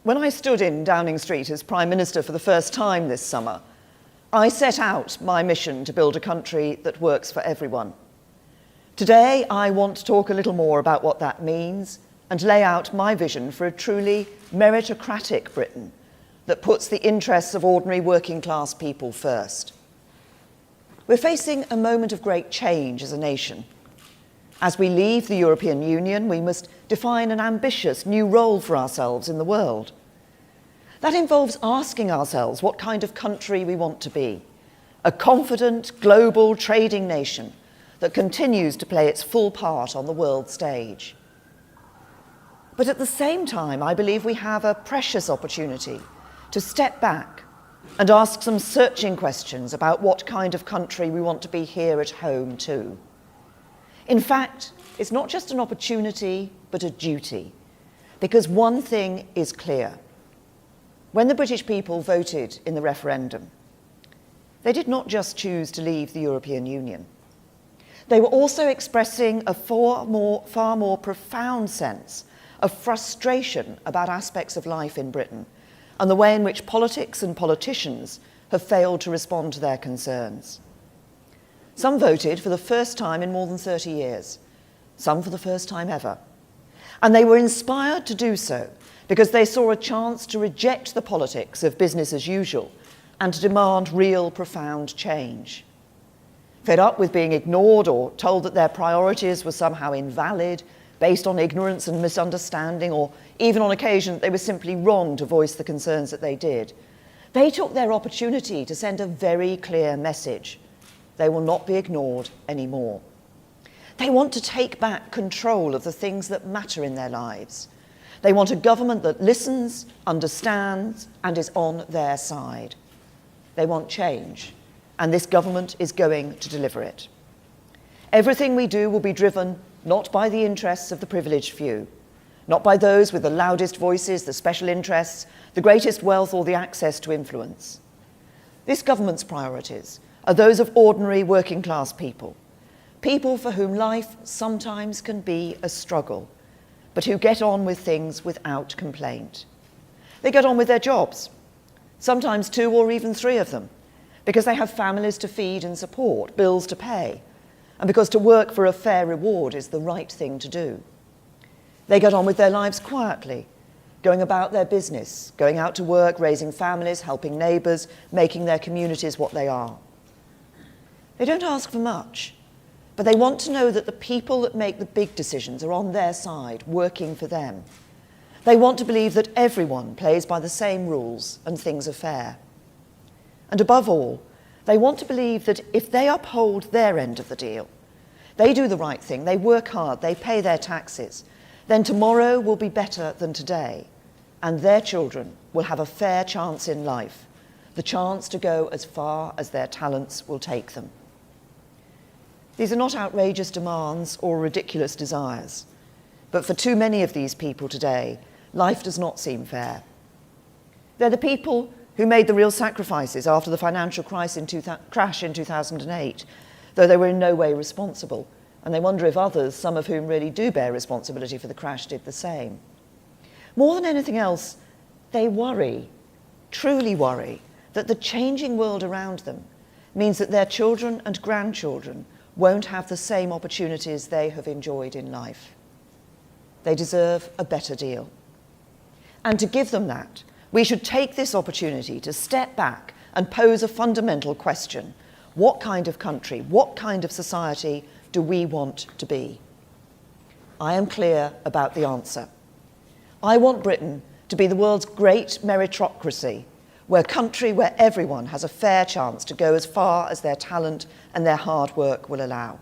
When I stood in Downing Street as Prime Minister for the first time this summer, I set out my mission to build a country that works for everyone. Today, I want to talk a little more about what that means and lay out my vision for a truly meritocratic Britain that puts the interests of ordinary working class people first. We're facing a moment of great change as a nation. As we leave the European Union, we must define an ambitious new role for ourselves in the world. That involves asking ourselves what kind of country we want to be. A confident, global trading nation that continues to play its full part on the world stage. But at the same time, I believe we have a precious opportunity to step back and ask some searching questions about what kind of country we want to be here at home too. In fact, it's not just an opportunity, but a duty, because one thing is clear. When the British people voted in the referendum, they did not just choose to leave the European Union. They were also expressing a far more profound sense of frustration about aspects of life in Britain and the way in which politics and politicians have failed to respond to their concerns. Some voted for the first time in more than 30 years, some for the first time ever. And they were inspired to do so because they saw a chance to reject the politics of business as usual and to demand real, profound change. Fed up with being ignored or told that their priorities were somehow invalid, based on ignorance and misunderstanding, or even on occasion they were simply wrong to voice the concerns that they did, they took their opportunity to send a very clear message. They will not be ignored anymore. They want to take back control of the things that matter in their lives. They want a government that listens, understands, and is on their side. They want change, and this government is going to deliver it. Everything we do will be driven not by the interests of the privileged few, not by those with the loudest voices, the special interests, the greatest wealth, or the access to influence. This government's priorities are those of ordinary working class people, people for whom life sometimes can be a struggle, but who get on with things without complaint. They get on with their jobs, sometimes 2 or even 3 of them, because they have families to feed and support, bills to pay, and because to work for a fair reward is the right thing to do. They get on with their lives quietly, going about their business, going out to work, raising families, helping neighbours, making their communities what they are. They don't ask for much, but they want to know that the people that make the big decisions are on their side, working for them. They want to believe that everyone plays by the same rules and things are fair. And above all, they want to believe that if they uphold their end of the deal, they do the right thing, they work hard, they pay their taxes, then tomorrow will be better than today, and their children will have a fair chance in life, the chance to go as far as their talents will take them. These are not outrageous demands or ridiculous desires, but for too many of these people today, life does not seem fair. They're the people who made the real sacrifices after the financial crash in 2008, though they were in no way responsible, and they wonder if others, some of whom really do bear responsibility for the crash, did the same. More than anything else, they worry, truly worry, that the changing world around them means that their children and grandchildren won't have the same opportunities they have enjoyed in life. They deserve a better deal. And to give them that, we should take this opportunity to step back and pose a fundamental question. What kind of country, what kind of society do we want to be? I am clear about the answer. I want Britain to be the world's great meritocracy, where everyone has a fair chance to go as far as their talent and their hard work will allow.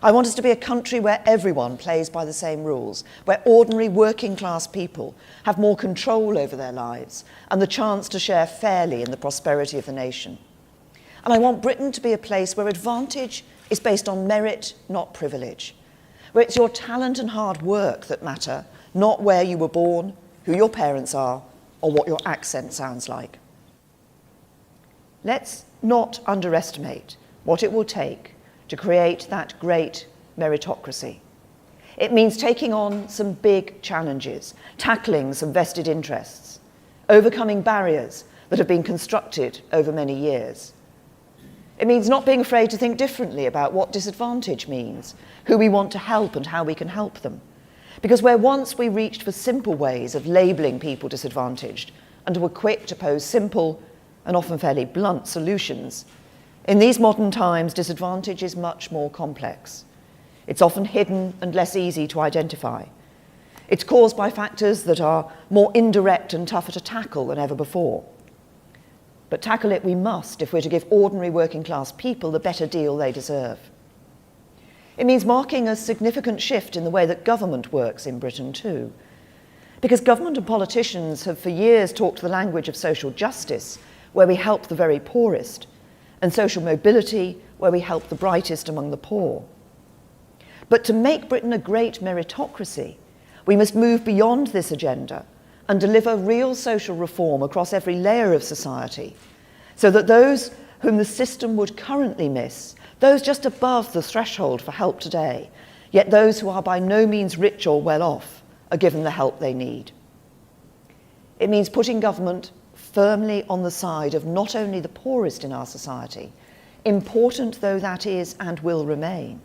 I want us to be a country where everyone plays by the same rules, where ordinary working class people have more control over their lives and the chance to share fairly in the prosperity of the nation. And I want Britain to be a place where advantage is based on merit, not privilege, where it's your talent and hard work that matter, not where you were born, who your parents are, or what your accent sounds like. Let's not underestimate what it will take to create that great meritocracy. It means taking on some big challenges, tackling some vested interests, overcoming barriers that have been constructed over many years. It means not being afraid to think differently about what disadvantage means, who we want to help and how we can help them. Because where once we reached for simple ways of labelling people disadvantaged and were quick to pose simple and often fairly blunt solutions, in these modern times, disadvantage is much more complex. It's often hidden and less easy to identify. It's caused by factors that are more indirect and tougher to tackle than ever before. But tackle it we must if we're to give ordinary working class people the better deal they deserve. It means marking a significant shift in the way that government works in Britain too. Because government and politicians have for years talked the language of social justice, where we help the very poorest, and social mobility, where we help the brightest among the poor. But to make Britain a great meritocracy, we must move beyond this agenda and deliver real social reform across every layer of society, so that those whom the system would currently miss, those just above the threshold for help today, yet those who are by no means rich or well off, are given the help they need. It means putting government firmly on the side of not only the poorest in our society, important though that is and will remain,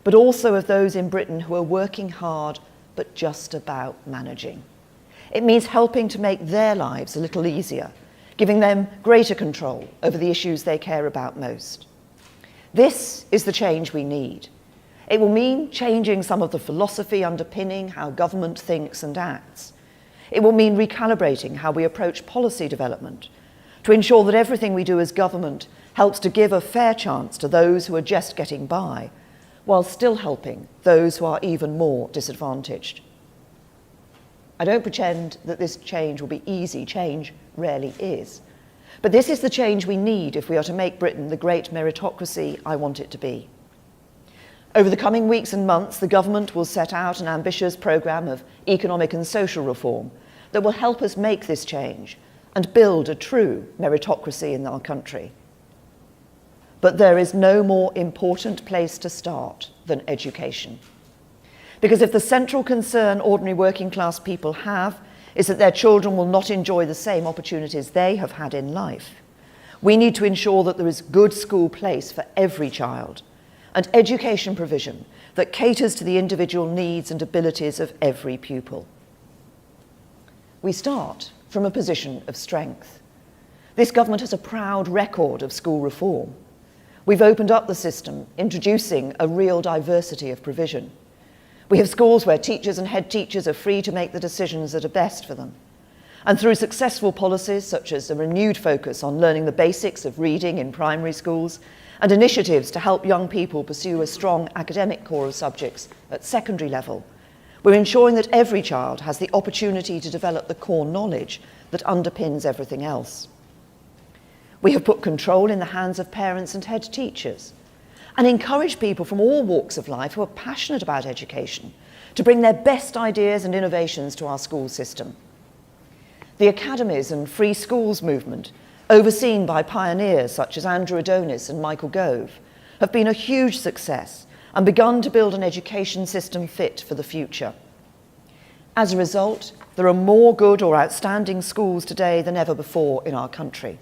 but also of those in Britain who are working hard but just about managing. It means helping to make their lives a little easier, giving them greater control over the issues they care about most. This is the change we need. It will mean changing some of the philosophy underpinning how government thinks and acts. It will mean recalibrating how we approach policy development to ensure that everything we do as government helps to give a fair chance to those who are just getting by, while still helping those who are even more disadvantaged. I don't pretend that this change will be easy. Change rarely is. But this is the change we need if we are to make Britain the great meritocracy I want it to be. Over the coming weeks and months, the government will set out an ambitious programme of economic and social reform that will help us make this change and build a true meritocracy in our country. But there is no more important place to start than education. Because if the central concern ordinary working class people have is that their children will not enjoy the same opportunities they have had in life, we need to ensure that there is good school place for every child and education provision that caters to the individual needs and abilities of every pupil. We start from a position of strength. This government has a proud record of school reform. We've opened up the system, introducing a real diversity of provision. We have schools where teachers and head teachers are free to make the decisions that are best for them. And through successful policies such as a renewed focus on learning the basics of reading in primary schools and initiatives to help young people pursue a strong academic core of subjects at secondary level, we're ensuring that every child has the opportunity to develop the core knowledge that underpins everything else. We have put control in the hands of parents and head teachers and encourage people from all walks of life who are passionate about education to bring their best ideas and innovations to our school system. The academies and free schools movement, overseen by pioneers such as Andrew Adonis and Michael Gove, have been a huge success and begun to build an education system fit for the future. As a result, there are more good or outstanding schools today than ever before in our country.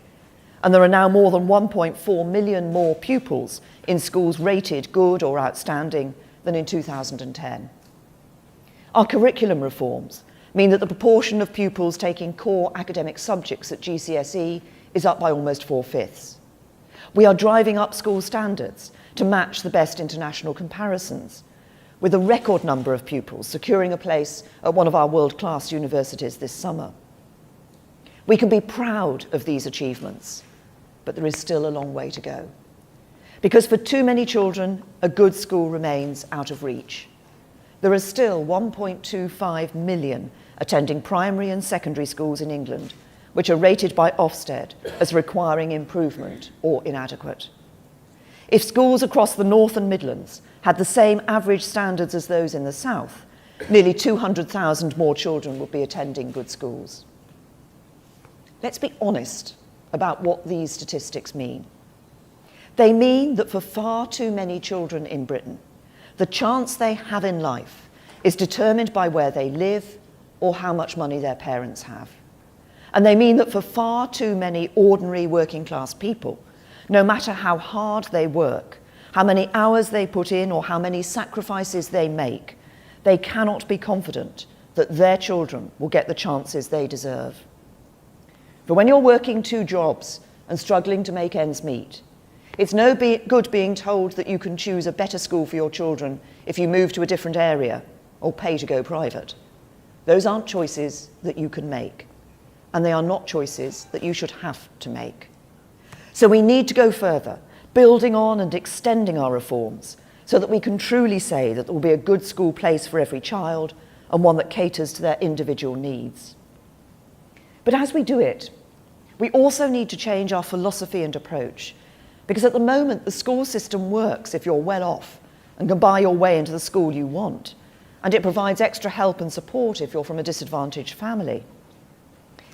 And there are now more than 1.4 million more pupils in schools rated good or outstanding than in 2010. Our curriculum reforms mean that the proportion of pupils taking core academic subjects at GCSE is up by almost 4/5. We are driving up school standards to match the best international comparisons, with a record number of pupils securing a place at one of our world-class universities this summer. We can be proud of these achievements, but there is still a long way to go. Because for too many children, a good school remains out of reach. There are still 1.25 million attending primary and secondary schools in England, which are rated by Ofsted as requiring improvement or inadequate. If schools across the North and Midlands had the same average standards as those in the South, nearly 200,000 more children would be attending good schools. Let's be honest about what these statistics mean. They mean that for far too many children in Britain, the chance they have in life is determined by where they live or how much money their parents have. And they mean that for far too many ordinary working class people, no matter how hard they work, how many hours they put in or how many sacrifices they make, they cannot be confident that their children will get the chances they deserve. For when you're working 2 jobs and struggling to make ends meet, it's no good being told that you can choose a better school for your children if you move to a different area or pay to go private. Those aren't choices that you can make, and they are not choices that you should have to make. So we need to go further, building on and extending our reforms so that we can truly say that there will be a good school place for every child and one that caters to their individual needs. But as we do it, we also need to change our philosophy and approach, because at the moment the school system works if you're well off and can buy your way into the school you want, and it provides extra help and support if you're from a disadvantaged family.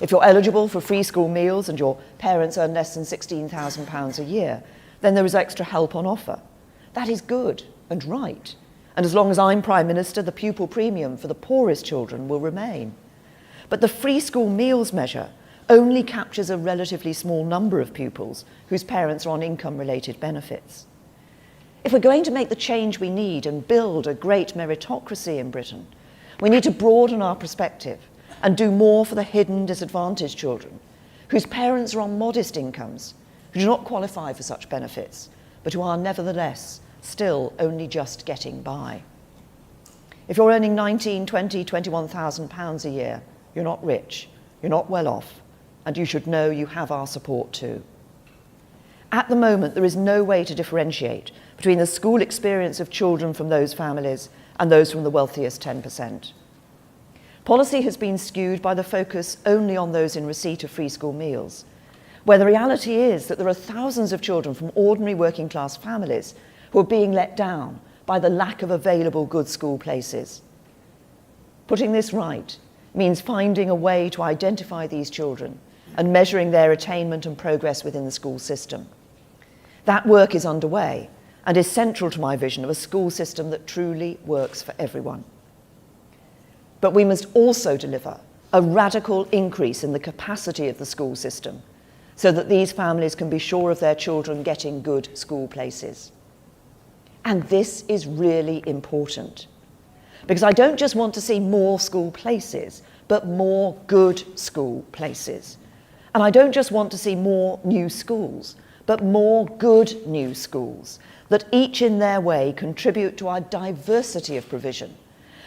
If you're eligible for free school meals and your parents earn less than £16,000 a year, then there is extra help on offer. That is good and right. And as long as I'm Prime Minister, the pupil premium for the poorest children will remain. But the free school meals measure only captures a relatively small number of pupils whose parents are on income-related benefits. If we're going to make the change we need and build a great meritocracy in Britain, we need to broaden our perspective and do more for the hidden disadvantaged children whose parents are on modest incomes, who do not qualify for such benefits, but who are nevertheless still only just getting by. If you're earning £19,000, £20,000, £21,000 a year, you're not rich, you're not well off, and you should know you have our support too. At the moment, there is no way to differentiate between the school experience of children from those families and those from the wealthiest 10%. Policy has been skewed by the focus only on those in receipt of free school meals, where the reality is that there are thousands of children from ordinary working class families who are being let down by the lack of available good school places. Putting this right means finding a way to identify these children and measuring their attainment and progress within the school system. That work is underway and is central to my vision of a school system that truly works for everyone. But we must also deliver a radical increase in the capacity of the school system so that these families can be sure of their children getting good school places. And this is really important, because I don't just want to see more school places, but more good school places. And I don't just want to see more new schools, but more good new schools that each in their way contribute to our diversity of provision,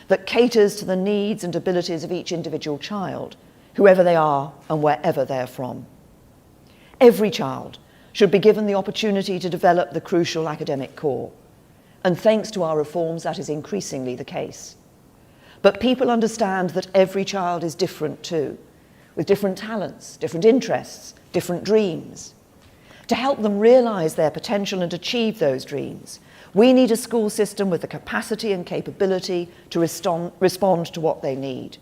that caters to the needs and abilities of each individual child, whoever they are and wherever they're from. Every child should be given the opportunity to develop the crucial academic core, and thanks to our reforms, that is increasingly the case. But people understand that every child is different too, with different talents, different interests, different dreams. To help them realise their potential and achieve those dreams, we need a school system with the capacity and capability to respond to what they need.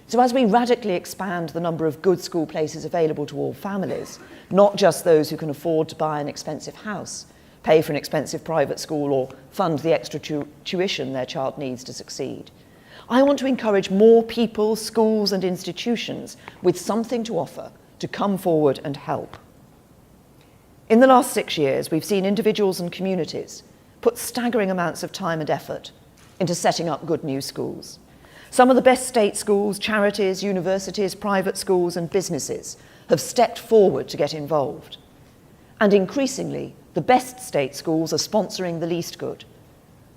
So as we radically expand the number of good school places available to all families, not just those who can afford to buy an expensive house, pay for an expensive private school, or fund the extra tuition their child needs to succeed, I want to encourage more people, schools and institutions with something to offer to come forward and help. In the last 6 years, we've seen individuals and communities put staggering amounts of time and effort into setting up good new schools. Some of the best state schools, charities, universities, private schools and businesses have stepped forward to get involved. And increasingly, the best state schools are sponsoring the least good.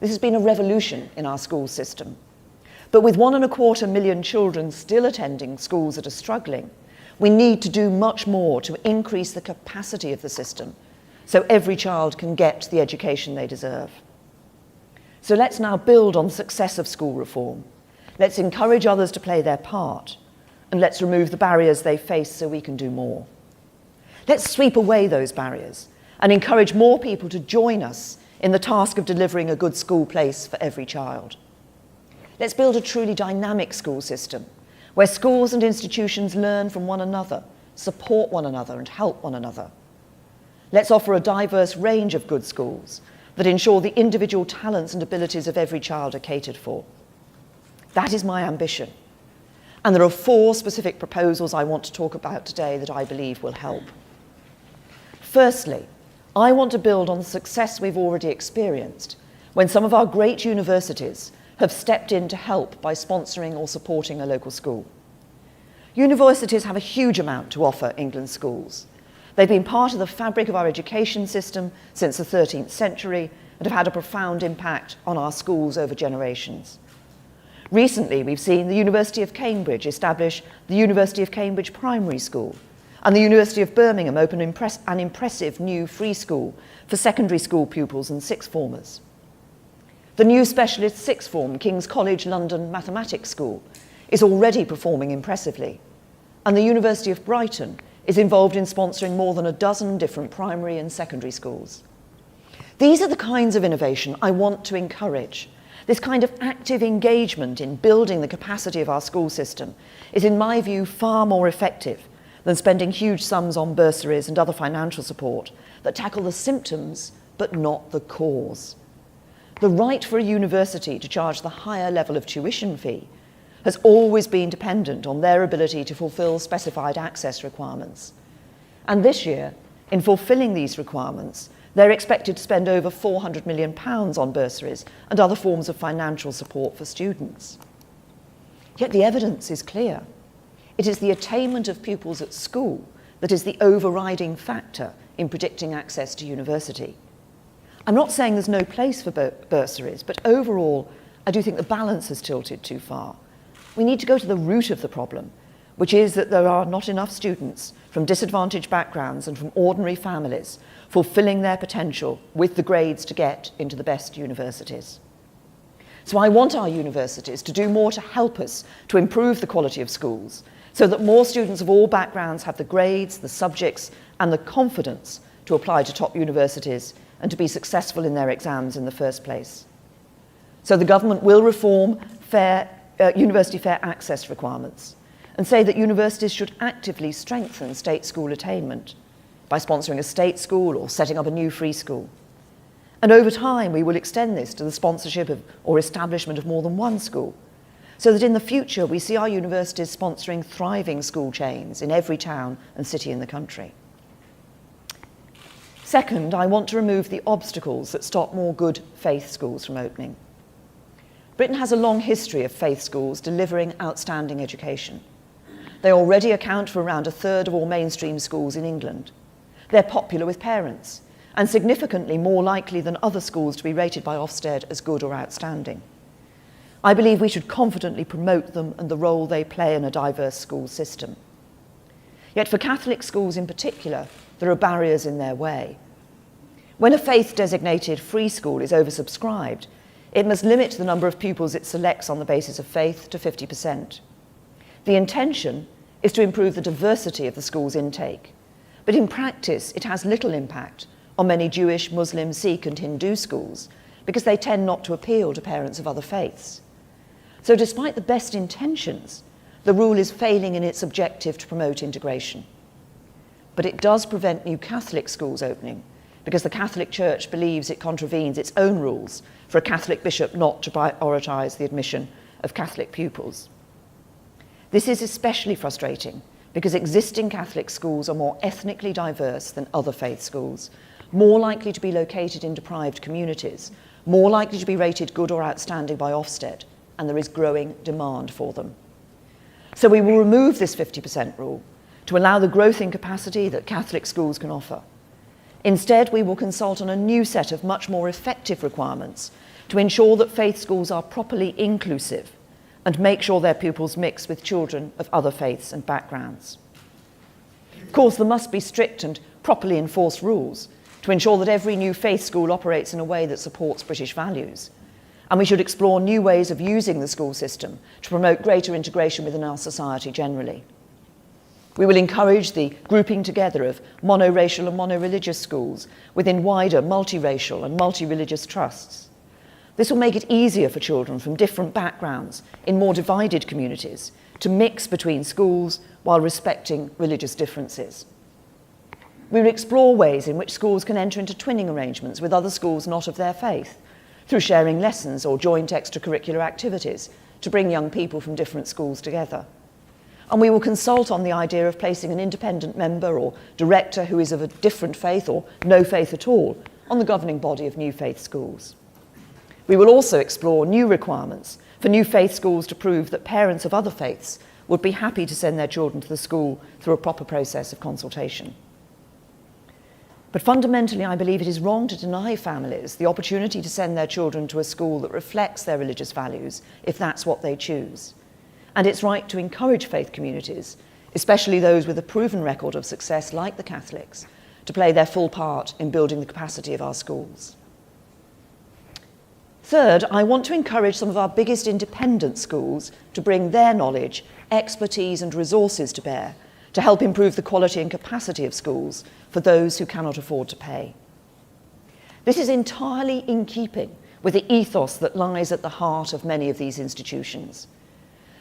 This has been a revolution in our school system. But with 1.25 million children still attending schools that are struggling, we need to do much more to increase the capacity of the system so every child can get the education they deserve. So let's now build on the success of school reform. Let's encourage others to play their part, and let's remove the barriers they face so we can do more. Let's sweep away those barriers and encourage more people to join us in the task of delivering a good school place for every child. Let's build a truly dynamic school system where schools and institutions learn from one another, support one another and help one another. Let's offer a diverse range of good schools that ensure the individual talents and abilities of every child are catered for. That is my ambition. And there are 4 specific proposals I want to talk about today that I believe will help. Firstly, I want to build on the success we've already experienced when some of our great universities have stepped in to help by sponsoring or supporting a local school. Universities have a huge amount to offer England's schools. They've been part of the fabric of our education system since the 13th century and have had a profound impact on our schools over generations. Recently, we've seen the University of Cambridge establish the University of Cambridge Primary School, and the University of Birmingham open an impressive new free school for secondary school pupils and sixth formers. The new specialist sixth form King's College London Mathematics School is already performing impressively, and the University of Brighton is involved in sponsoring more than a dozen different primary and secondary schools. These are the kinds of innovation I want to encourage. This kind of active engagement in building the capacity of our school system is, in my view, far more effective than spending huge sums on bursaries and other financial support that tackle the symptoms but not the cause. The right for a university to charge the higher level of tuition fee has always been dependent on their ability to fulfil specified access requirements. And this year, in fulfilling these requirements, they're expected to spend over £400 million on bursaries and other forms of financial support for students. Yet the evidence is clear. It is the attainment of pupils at school that is the overriding factor in predicting access to university. I'm not saying there's no place for bursaries, but overall, I do think the balance has tilted too far. We need to go to the root of the problem, which is that there are not enough students from disadvantaged backgrounds and from ordinary families fulfilling their potential with the grades to get into the best universities. So I want our universities to do more to help us to improve the quality of schools so that more students of all backgrounds have the grades, the subjects, and the confidence to apply to top universities and to be successful in their exams in the first place. So the government will reform university fair access requirements and say that universities should actively strengthen state school attainment by sponsoring a state school or setting up a new free school. And over time, we will extend this to the sponsorship of or establishment of more than one school, so that in the future we see our universities sponsoring thriving school chains in every town and city in the country. Second, I want to remove the obstacles that stop more good faith schools from opening. Britain has a long history of faith schools delivering outstanding education. They already account for around 1/3 of all mainstream schools in England. They're popular with parents and significantly more likely than other schools to be rated by Ofsted as good or outstanding. I believe we should confidently promote them and the role they play in a diverse school system. Yet for Catholic schools in particular, there are barriers in their way. When a faith-designated free school is oversubscribed, it must limit the number of pupils it selects on the basis of faith to 50%. The intention is to improve the diversity of the school's intake, but in practice it has little impact on many Jewish, Muslim, Sikh and Hindu schools because they tend not to appeal to parents of other faiths. So despite the best intentions, the rule is failing in its objective to promote integration. But it does prevent new Catholic schools opening because the Catholic Church believes it contravenes its own rules for a Catholic bishop not to prioritise the admission of Catholic pupils. This is especially frustrating because existing Catholic schools are more ethnically diverse than other faith schools, more likely to be located in deprived communities, more likely to be rated good or outstanding by Ofsted, and there is growing demand for them. So we will remove this 50% rule to allow the growth in capacity that Catholic schools can offer. Instead, we will consult on a new set of much more effective requirements to ensure that faith schools are properly inclusive and make sure their pupils mix with children of other faiths and backgrounds. Of course, there must be strict and properly enforced rules to ensure that every new faith school operates in a way that supports British values. And we should explore new ways of using the school system to promote greater integration within our society generally. We will encourage the grouping together of monoracial and monoreligious schools within wider multiracial and multi-religious trusts. This will make it easier for children from different backgrounds in more divided communities to mix between schools while respecting religious differences. We will explore ways in which schools can enter into twinning arrangements with other schools not of their faith, through sharing lessons or joint extracurricular activities to bring young people from different schools together. And we will consult on the idea of placing an independent member or director who is of a different faith or no faith at all on the governing body of new faith schools. We will also explore new requirements for new faith schools to prove that parents of other faiths would be happy to send their children to the school through a proper process of consultation. But fundamentally, I believe it is wrong to deny families the opportunity to send their children to a school that reflects their religious values, if that's what they choose. And it's right to encourage faith communities, especially those with a proven record of success like the Catholics, to play their full part in building the capacity of our schools. Third, I want to encourage some of our biggest independent schools to bring their knowledge, expertise and resources to bear to help improve the quality and capacity of schools for those who cannot afford to pay. This is entirely in keeping with the ethos that lies at the heart of many of these institutions.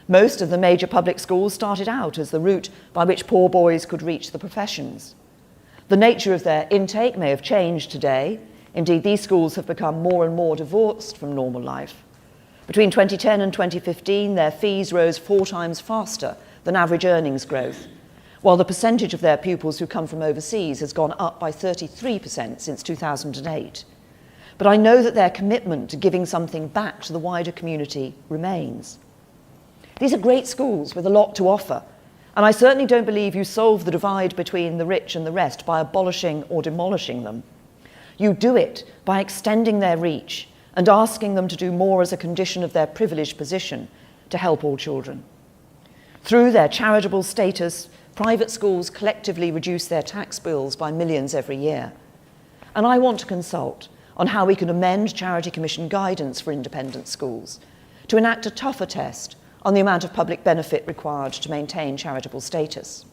Most of the major public schools started out as the route by which poor boys could reach the professions. The nature of their intake may have changed today. Indeed, these schools have become more and more divorced from normal life. Between 2010 and 2015, their fees rose 4 times faster than average earnings growth, while the percentage of their pupils who come from overseas has gone up by 33% since 2008. But I know that their commitment to giving something back to the wider community remains. These are great schools with a lot to offer, and I certainly don't believe you solve the divide between the rich and the rest by abolishing or demolishing them. You do it by extending their reach and asking them to do more as a condition of their privileged position to help all children. Through their charitable status, private schools collectively reduce their tax bills by millions every year. And I want to consult on how we can amend Charity Commission guidance for independent schools to enact a tougher test on the amount of public benefit required to maintain charitable status.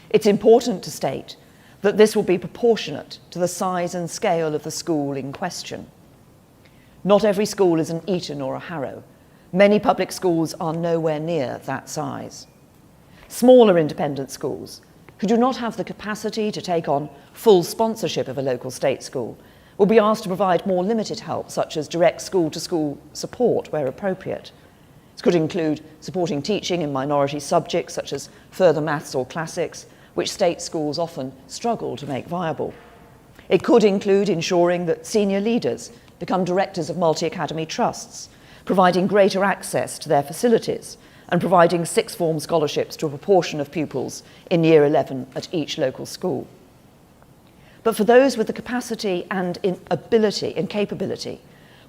It's important to state that this will be proportionate to the size and scale of the school in question. Not every school is an Eton or a Harrow. Many public schools are nowhere near that size. Smaller independent schools, who do not have the capacity to take on full sponsorship of a local state school, will be asked to provide more limited help, such as direct school-to-school support where appropriate. This could include supporting teaching in minority subjects, such as further maths or classics, which state schools often struggle to make viable. It could include ensuring that senior leaders become directors of multi-academy trusts, providing greater access to their facilities, and providing sixth form scholarships to a proportion of pupils in Year 11 at each local school. But for those with the capacity and ability and capability,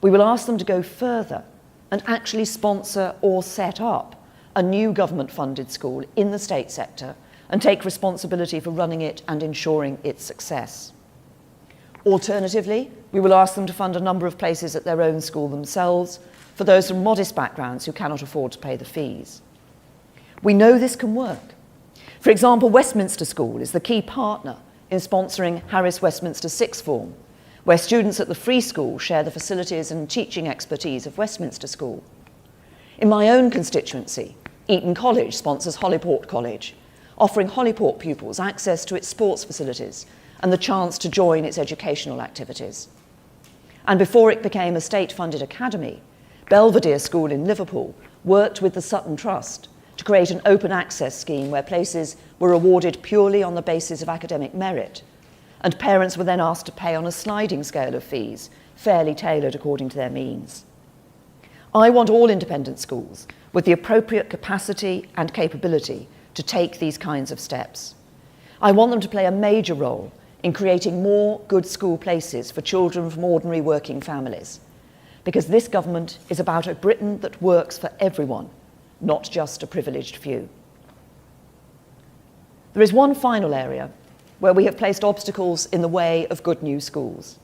we will ask them to go further and actually sponsor or set up a new government-funded school in the state sector and take responsibility for running it and ensuring its success. Alternatively, we will ask them to fund a number of places at their own school themselves for those from modest backgrounds who cannot afford to pay the fees. We know this can work. For example, Westminster School is the key partner in sponsoring Harris Westminster Sixth Form, where students at the free school share the facilities and teaching expertise of Westminster School. In my own constituency, Eton College sponsors Holyport College, offering Holyport pupils access to its sports facilities and the chance to join its educational activities. And before it became a state-funded academy, Belvedere School in Liverpool worked with the Sutton Trust to create an open access scheme where places were awarded purely on the basis of academic merit, and parents were then asked to pay on a sliding scale of fees, fairly tailored according to their means. I want all independent schools with the appropriate capacity and capability to take these kinds of steps. I want them to play a major role in creating more good school places for children from ordinary working families, because this government is about a Britain that works for everyone, not just a privileged few. There is one final area where we have placed obstacles in the way of good new schools,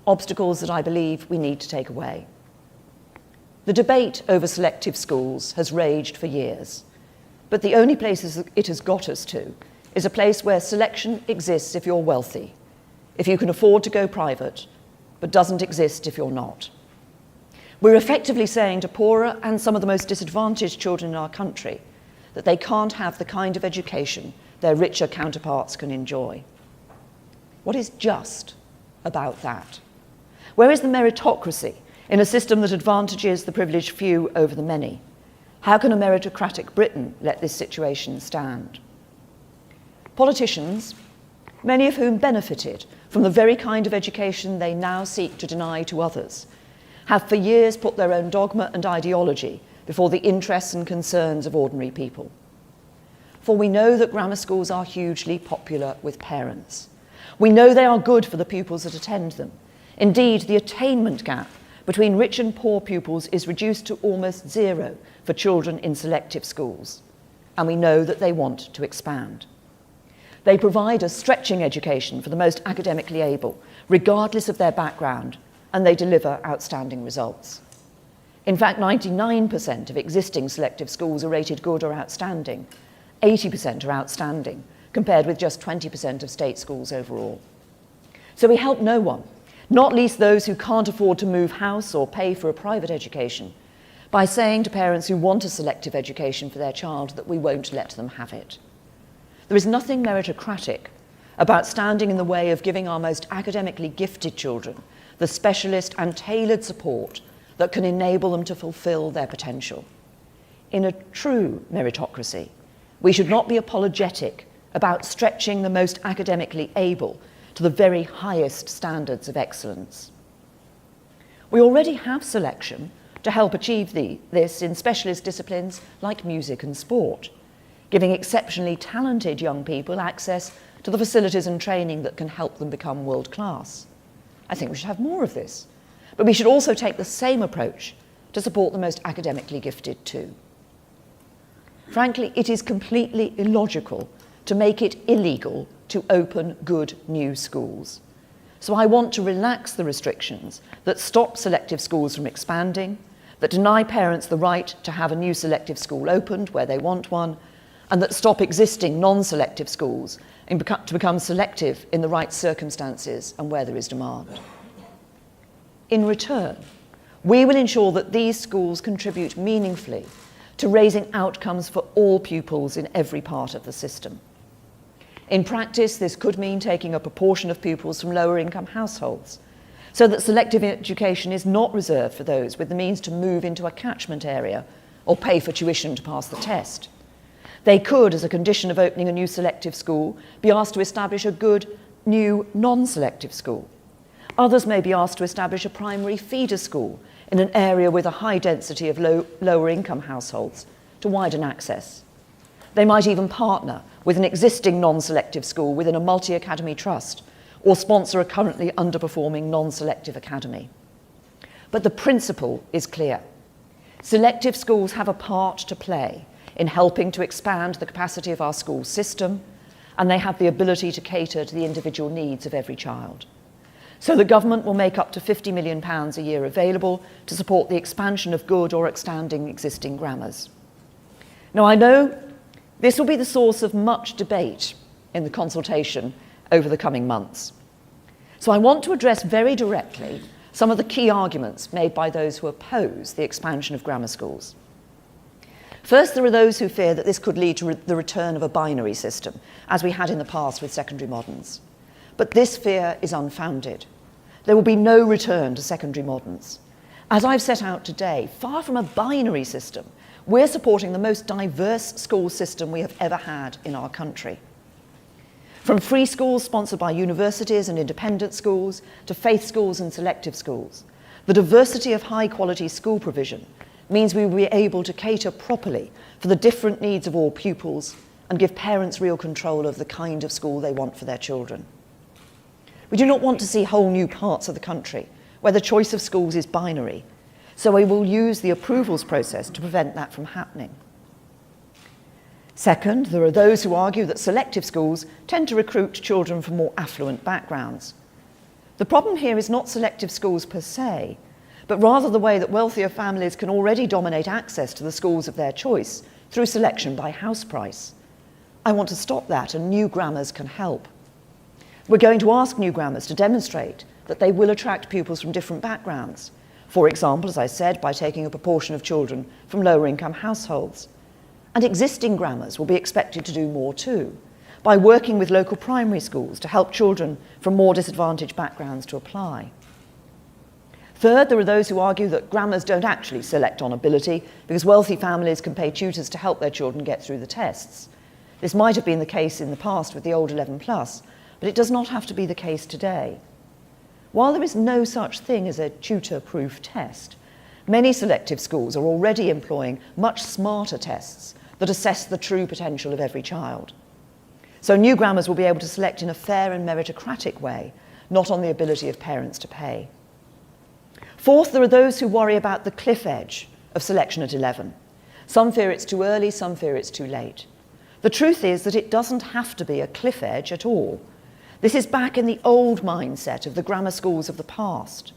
obstacles that I believe we need to take away. The debate over selective schools has raged for years, but the only places it has got us to is a place where selection exists if you're wealthy, if you can afford to go private, but doesn't exist if you're not. We're effectively saying to poorer and some of the most disadvantaged children in our country that they can't have the kind of education their richer counterparts can enjoy. What is just about that? Where is the meritocracy in a system that advantages the privileged few over the many? How can a meritocratic Britain let this situation stand? Politicians, many of whom benefited from the very kind of education they now seek to deny to others, have for years put their own dogma and ideology before the interests and concerns of ordinary people. For we know that grammar schools are hugely popular with parents. We know they are good for the pupils that attend them. Indeed, the attainment gap between rich and poor pupils is reduced to almost zero for children in selective schools, and we know that they want to expand. They provide a stretching education for the most academically able, regardless of their background, and they deliver outstanding results. In fact, 99% of existing selective schools are rated good or outstanding. 80% are outstanding, compared with just 20% of state schools overall. So we help no one, not least those who can't afford to move house or pay for a private education, by saying to parents who want a selective education for their child that we won't let them have it. There is nothing meritocratic about standing in the way of giving our most academically gifted children the specialist and tailored support that can enable them to fulfill their potential. In a true meritocracy, we should not be apologetic about stretching the most academically able to the very highest standards of excellence. We already have selection to help achieve this in specialist disciplines like music and sport, giving exceptionally talented young people access to the facilities and training that can help them become world class. I think we should have more of this, but we should also take the same approach to support the most academically gifted too. Frankly, it is completely illogical to make it illegal to open good new schools. So I want to relax the restrictions that stop selective schools from expanding, that deny parents the right to have a new selective school opened where they want one, and that stop existing non-selective schools to become selective in the right circumstances and where there is demand. In return, we will ensure that these schools contribute meaningfully to raising outcomes for all pupils in every part of the system. In practice, this could mean taking a proportion of pupils from lower income households, so that selective education is not reserved for those with the means to move into a catchment area or pay for tuition to pass the test. They could, as a condition of opening a new selective school, be asked to establish a good new non-selective school. Others may be asked to establish a primary feeder school in an area with a high density of lower income households to widen access. They might even partner with an existing non-selective school within a multi-academy trust, or sponsor a currently underperforming non-selective academy. But the principle is clear. Selective schools have a part to play in helping to expand the capacity of our school system, and they have the ability to cater to the individual needs of every child. So the government will make up to £50 million a year available to support the expansion of good or outstanding existing grammars. Now, I know this will be the source of much debate in the consultation over the coming months. So I want to address very directly some of the key arguments made by those who oppose the expansion of grammar schools. First, there are those who fear that this could lead to the return of a binary system, as we had in the past with secondary moderns. But this fear is unfounded. There will be no return to secondary moderns. As I've set out today, far from a binary system, we're supporting the most diverse school system we have ever had in our country. From free schools sponsored by universities and independent schools to faith schools and selective schools, the diversity of high-quality school provision means we will be able to cater properly for the different needs of all pupils and give parents real control of the kind of school they want for their children. We do not want to see whole new parts of the country where the choice of schools is binary, so we will use the approvals process to prevent that from happening. Second, there are those who argue that selective schools tend to recruit children from more affluent backgrounds. The problem here is not selective schools per se, but rather the way that wealthier families can already dominate access to the schools of their choice through selection by house price. I want to stop that, and new grammars can help. We're going to ask new grammars to demonstrate that they will attract pupils from different backgrounds. For example, as I said, by taking a proportion of children from lower income households. And existing grammars will be expected to do more too, by working with local primary schools to help children from more disadvantaged backgrounds to apply. Third, there are those who argue that grammars don't actually select on ability because wealthy families can pay tutors to help their children get through the tests. This might have been the case in the past with the old 11+, but it does not have to be the case today. While there is no such thing as a tutor-proof test, many selective schools are already employing much smarter tests that assess the true potential of every child. So new grammars will be able to select in a fair and meritocratic way, not on the ability of parents to pay. Fourth, there are those who worry about the cliff edge of selection at 11. Some fear it's too early, some fear it's too late. The truth is that it doesn't have to be a cliff edge at all. This is back in the old mindset of the grammar schools of the past.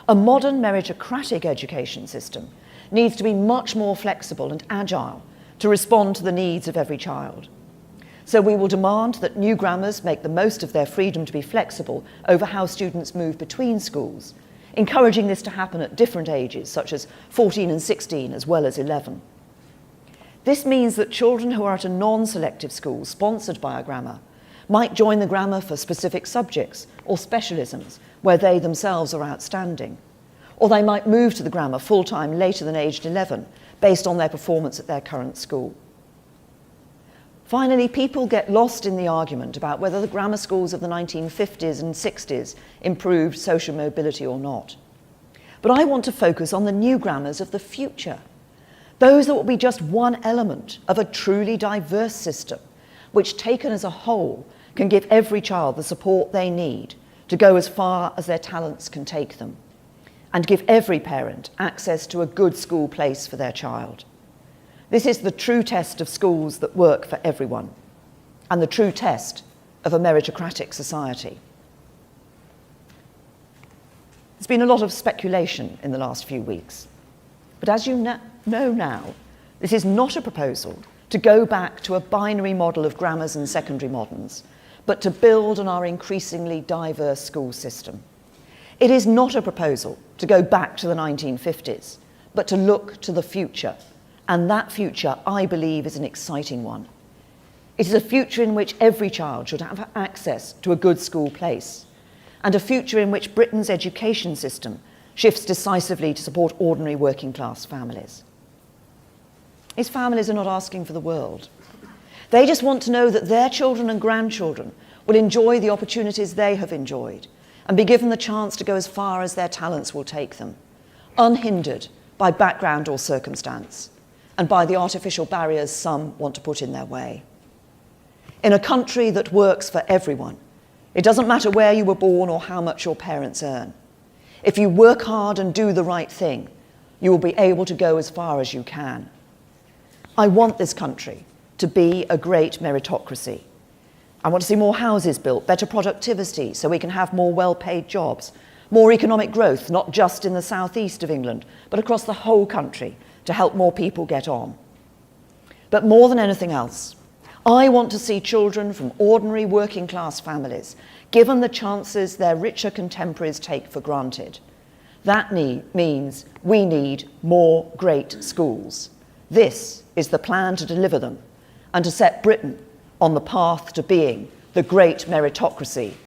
A modern meritocratic education system needs to be much more flexible and agile to respond to the needs of every child. So we will demand that new grammars make the most of their freedom to be flexible over how students move between schools, encouraging this to happen at different ages, such as 14 and 16 as well as 11. This means that children who are at a non-selective school sponsored by a grammar might join the grammar for specific subjects or specialisms where they themselves are outstanding. Or they might move to the grammar full-time later than aged 11 based on their performance at their current school. Finally, people get lost in the argument about whether the grammar schools of the 1950s and 60s improved social mobility or not. But I want to focus on the new grammars of the future, those that will be just one element of a truly diverse system, which taken as a whole can give every child the support they need to go as far as their talents can take them, and give every parent access to a good school place for their child. This is the true test of schools that work for everyone, and the true test of a meritocratic society. There's been a lot of speculation in the last few weeks, but as you know now, this is not a proposal to go back to a binary model of grammars and secondary moderns, but to build on our increasingly diverse school system. It is not a proposal to go back to the 1950s, but to look to the future. And that future, I believe, is an exciting one. It is a future in which every child should have access to a good school place, and a future in which Britain's education system shifts decisively to support ordinary working class families. These families are not asking for the world. They just want to know that their children and grandchildren will enjoy the opportunities they have enjoyed and be given the chance to go as far as their talents will take them, unhindered by background or circumstance, and by the artificial barriers some want to put in their way. In a country that works for everyone, it doesn't matter where you were born or how much your parents earn. If you work hard and do the right thing, you will be able to go as far as you can. I want this country to be a great meritocracy. I want to see more houses built, better productivity so we can have more well-paid jobs, more economic growth, not just in the southeast of England, but across the whole country, to help more people get on. But more than anything else, I want to see children from ordinary working class families given the chances their richer contemporaries take for granted. That means we need more great schools. This is the plan to deliver them and to set Britain on the path to being the great meritocracy